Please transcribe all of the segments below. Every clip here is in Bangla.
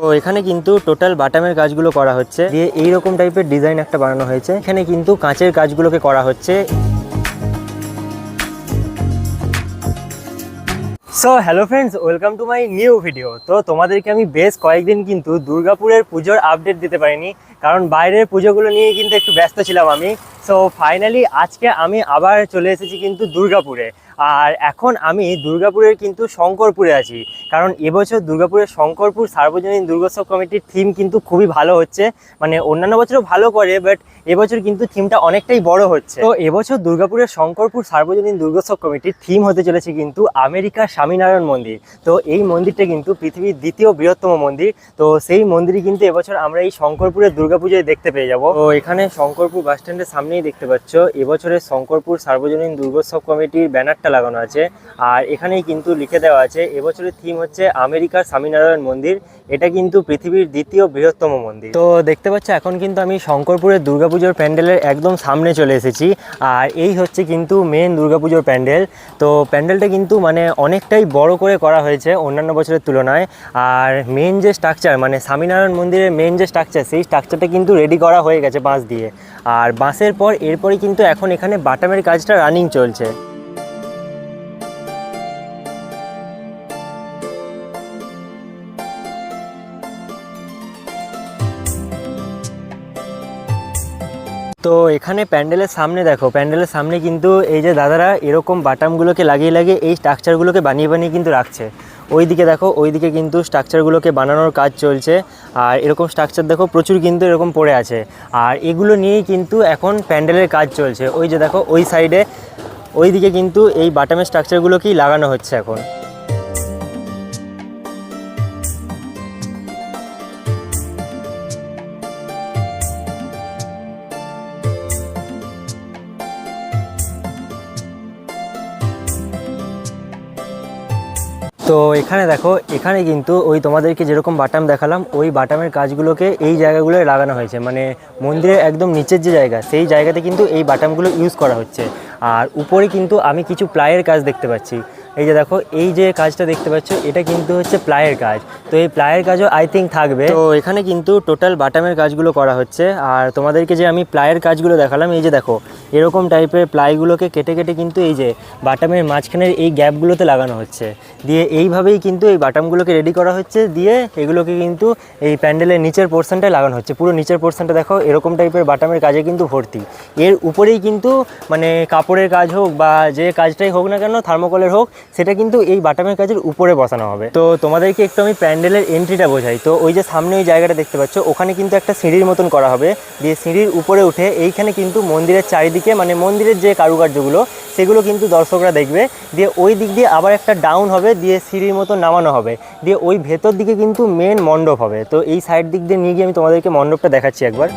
তো এখানে কিন্তু টোটাল বাটামের কাজগুলো করা হচ্ছে, দিয়ে এইরকম টাইপের ডিজাইন একটা বানানো হয়েছে। এখানে কিন্তু কাঁচের কাজগুলোকে করা হচ্ছে। So hello friends, welcome to my new video. তো তোমাদেরকে আমি বেশ কয়েকদিন কিন্তু দুর্গাপুরের পুজোর আপডেট দিতে পারিনি, কারণ বাইরের পুজোগুলো নিয়ে কিন্তু একটু ব্যস্ত ছিলাম আমি। সো ফাইনালি আজকে আমি আবার চলে এসেছি কিন্তু দুর্গাপুরে। আর এখন আমি দুর্গাপুরের কিন্তু শঙ্করপুরে আছি, কারণ এবছর দুর্গাপুরের শঙ্করপুর সার্বজনীন দুর্গোৎসব কমিটির থিম কিন্তু খুবই ভালো হচ্ছে। মানে অন্যান্য বছরও ভালো করে, বাট এবছর কিন্তু থিমটা অনেকটাই বড় হচ্ছে। তো এবছর দুর্গাপুরের শঙ্করপুর সার্বজনীন দুর্গোৎসব কমিটির থিম হতে চলেছে কিন্তু আমেরিকার স্বামীনারায়ণ মন্দির। তো এই মন্দিরটা কিন্তু পৃথিবীর দ্বিতীয় বৃহত্তম মন্দির। তো সেই মন্দিরই কিন্তু এবছর আমরা এই শঙ্করপুরের দুর্গাপুজোয় দেখতে পেয়ে যাব। তো এখানে শঙ্করপুর বাস স্ট্যান্ডের সামনেই দেখতে পাচ্ছ এবছরের শঙ্করপুর সার্বজনীন দুর্গোৎসব কমিটির ব্যানারটা লাগানো আছে। আর এখানেই কিন্তু লিখে দেওয়া আছে এবছরের থিম হচ্ছে আমেরিকার স্বামীনারায়ণ মন্দির। এটা কিন্তু পৃথিবীর দ্বিতীয় বৃহত্তম মন্দির। তো দেখতে পাচ্ছ এখন কিন্তু আমি শঙ্করপুরের দুর্গাপুজোর প্যান্ডেলের একদম সামনে চলে এসেছি। আর এই হচ্ছে কিন্তু মেন দুর্গাপুজোর প্যান্ডেল। তো প্যান্ডেলটা কিন্তু মানে অনেকটাই বড় করে করা হয়েছে অন্যান্য বছরের তুলনায়। আর মেন যে স্ট্রাকচার, মানে স্বামীনারায়ণ মন্দিরের মেন যে স্ট্রাকচার, সেই স্ট্রাকচারটা কিন্তু রেডি করা হয়ে গেছে বাঁশ দিয়ে। আর বাঁশের পর এরপরই কিন্তু এখন এখানে বাটামের কাজটা রানিং চলছে। তো এখানে প্যান্ডেলের সামনে দেখো, প্যান্ডেলের সামনে কিন্তু এই যে দাদারা এরকম বাটামগুলোকে লাগিয়ে লাগিয়ে এই স্ট্রাকচারগুলোকে বানিয়ে বানিয়ে কিন্তু রাখছে। ওইদিকে দেখো, ওইদিকে কিন্তু স্ট্রাকচারগুলোকে বানানোর কাজ চলছে। আর এরকম স্ট্রাকচার দেখো প্রচুর কিন্তু এরকম পড়ে আছে। আর এগুলো নিয়েই কিন্তু এখন প্যান্ডেলের কাজ চলছে। ওই যে দেখো ওই সাইডে, ওইদিকে কিন্তু এই বাটামের স্ট্রাকচারগুলোকেই লাগানো হচ্ছে এখন। তো এখানে দেখো, এখানে কিন্তু ওই তোমাদেরকে যেরকম বাটাম দেখালাম, ওই বাটামের কাজগুলোকে এই জায়গাগুলোয় লাগানো হয়েছে। মানে মন্দিরের একদম নিচের যে জায়গা, সেই জায়গাতে কিন্তু এই বাটামগুলো ইউজ করা হচ্ছে। আর উপরে কিন্তু আমি কিছু প্লাইয়ের কাজ দেখতে পাচ্ছি। এই যে দেখো, এই যে কাজটা দেখতে পাচ্ছ, এটা কিন্তু হচ্ছে প্লাইয়ের কাজ। তো এই প্লাইয়ের কাজও আই থিঙ্ক থাকবে। তো এখানে কিন্তু টোটাল বাটামের কাজগুলো করা হচ্ছে। আর তোমাদেরকে যে আমি প্লাইয়ের কাজগুলো দেখালাম, এই যে দেখো এরকম টাইপের প্লাইগুলোকে কেটে কেটে কিন্তু এই যে বাটামের মাঝখানের এই গ্যাপগুলোতে লাগানো হচ্ছে। দিয়ে এইভাবেই কিন্তু এই বাটামগুলোকে রেডি করা হচ্ছে। দিয়ে এগুলোকে কিন্তু এই প্যান্ডেলের নিচের পোর্শনটায় লাগানো হচ্ছে। পুরো নিচের পোর্শনটা দেখো এরকম টাইপের বাটামের কাজে কিন্তু ভর্তি। এর উপরেই কিন্তু মানে কাপড়ের কাজ হোক বা যে কাজটাই হোক না কেন, থার্মোকলের হোক, সেটা কিন্তু এই বাটামের কাজের উপরে বসানো হবে। তো তোমাদেরকে একটু আমি প্যান্ডেলের এন্ট্রিটা বোঝাই। তো ওই যে সামনে ওই জায়গাটা দেখতে পাচ্ছ, ওখানে কিন্তু একটা সিঁড়ির মতন করা হবে। দিয়ে সিঁড়ির উপরে উঠে এইখানে কিন্তু মন্দিরের চারিদিকে, মানে মন্দিরের যে কারুকার্যগুলো, সেগুলো কিন্তু দর্শকরা দেখবে। দিয়ে ওই দিক দিয়ে আবার একটা ডাউন হবে, দিয়ে সিঁড়ির মতো নামানো হবে। দিয়ে ওই ভেতর দিকে কিন্তু মেন মণ্ডপ হবে। তো এই সাইড দিক দিয়ে নিয়ে গিয়ে আমি তোমাদেরকে মণ্ডপটা দেখাচ্ছি একবার।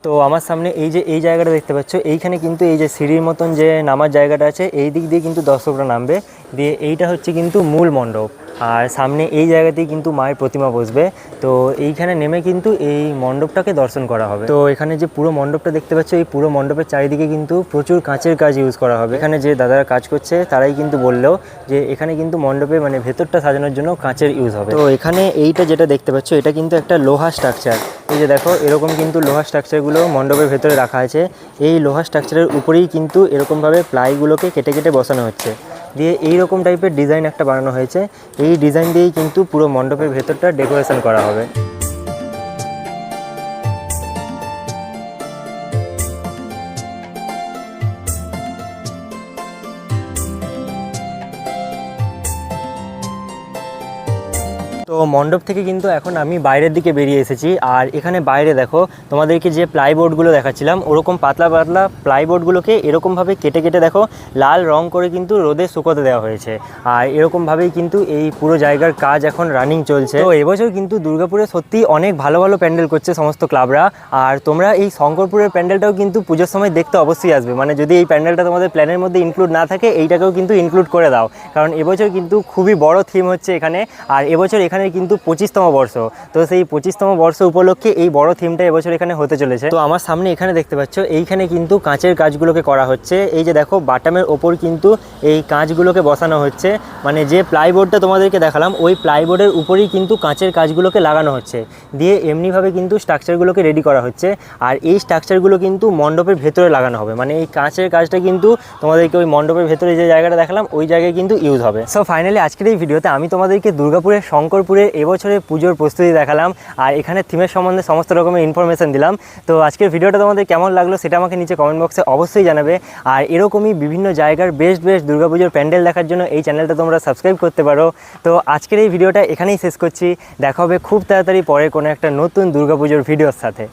তো আমার সামনে এই যে এই জায়গাটা দেখতে পাচ্ছ, এইখানে কিন্তু এই যে সিঁড়ির মতন যে নামার জায়গাটা আছে, এই দিক দিয়ে কিন্তু দর্শকরা নামবে। দিয়ে এইটা হচ্ছে কিন্তু মূল মণ্ডপ। আর সামনে এই জায়গাতেই কিন্তু মায়ের প্রতিমা বসবে। তো এইখানে নেমে কিন্তু এই মণ্ডপটাকে দর্শন করা হবে। তো এখানে যে পুরো মণ্ডপটা দেখতে পাচ্ছ, এই পুরো মণ্ডপের চারিদিকে কিন্তু প্রচুর কাঁচের কাজ ইউজ করা হবে। এখানে যে দাদারা কাজ করছে তারাই কিন্তু বললো যে এখানে কিন্তু মণ্ডপে মানে ভেতরটা সাজানোর জন্য কাঁচের ইউজ হবে। তো এখানে এইটা যেটা দেখতে পাচ্ছ, এটা কিন্তু একটা লোহা স্ট্রাকচার। এই যে দেখো এরকম কিন্তু লোহা স্ট্রাকচারগুলো মণ্ডপের ভেতরে রাখা আছে। এই লোহা স্ট্রাকচারের উপরেই কিন্তু এরকমভাবে প্লাইগুলোকে কেটে কেটে বসানো হচ্ছে। দিয়ে এইরকম টাইপের ডিজাইন একটা বানানো হয়েছে। এই ডিজাইন দিয়েই কিন্তু পুরো মণ্ডপের ভেতরটা ডেকোরেশন করা হবে। তো মণ্ডপ থেকে কিন্তু এখন আমি বাইরের দিকে বেরিয়ে এসেছি। আর এখানে বাইরে দেখো, তোমাদেরকে যে প্লাইবোর্ডগুলো দেখাচ্ছিলাম, ওরকম পাতলা পাতলা প্লাইবোর্ডগুলোকে এরকমভাবে কেটে কেটে দেখো লাল রং করে কিন্তু রোদে শুকোতে দেওয়া হয়েছে। আর এরকমভাবেই কিন্তু এই পুরো জায়গার কাজ এখন রানিং চলছে। তো এবছর কিন্তু দুর্গাপুরে সত্যি অনেক ভালো ভালো প্যান্ডেল করছে সমস্ত ক্লাবরা। আর তোমরা এই শঙ্করপুরের প্যান্ডেলটাও কিন্তু পুজোর সময় দেখতে অবশ্যই আসবে। মানে যদি এই প্যান্ডেলটা তোমাদের প্ল্যানের মধ্যে ইনক্লুড না থাকে, এইটাকেও কিন্তু ইনক্লুড করে দাও, কারণ এবছর কিন্তু খুবই বড় থিম হচ্ছে এখানে। আর এবছর এখানে এখানে কিন্তু 25তম বর্ষ। তো সেই 25তম বর্ষ উপলক্ষে এই বড় থিমটা এবছর এখানে হতে চলেছে। তো আমার সামনে এখানে দেখতে পাচ্ছ এইখানে কিন্তু কাঁচের কাজগুলোকে করা হচ্ছে। এই যে দেখো বাটামের ওপর কিন্তু এই কাঁচগুলোকে বসানো হচ্ছে, মানে যে প্লাইবোর্ডটা তোমাদেরকে দেখালাম ওই প্লাইবোর্ডের উপরেই কিন্তু কাঁচের কাজগুলোকে লাগানো হচ্ছে, দিয়ে এমনিভাবে কিন্তু স্ট্রাকচারগুলোকে রেডি করা হচ্ছে। আর এই স্ট্রাকচারগুলো কিন্তু মণ্ডপের ভেতরে লাগানো হবে, মানে এই কাঁচের কাজটা কিন্তু তোমাদেরকে ওই মণ্ডপের ভেতরে যে জায়গাটা দেখালাম ওই জায়গায় কিন্তু ইউজ হবে। সো ফাইনালি আজকের এই ভিডিওতে আমি তোমাদেরকে দুর্গাপুরের শঙ্করপুরের এবছরের পুজোর প্রস্তুতি দেখালাম, আর এখানে থিমের সম্বন্ধে সমস্ত রকমের ইনফরমেশন দিলাম। তো আজকের ভিডিওটা তোমাদের কেমন লাগলো সেটা আমাকে নিচে কমেন্ট বক্সে অবশ্যই জানাবে। আর এরকমই বিভিন্ন জায়গার বেস্ট দুর্গাপুজোর প্যান্ডেল দেখার জন্য এই চ্যানেলটা তোমরা সাবস্ক্রাইব করতে পারো। তো আজকের এই ভিডিওটা এখানেই শেষ করছি, দেখা হবে খুব তাড়াতাড়ি পরে কোনো একটা নতুন দুর্গাপুজোর ভিডিওর সাথে।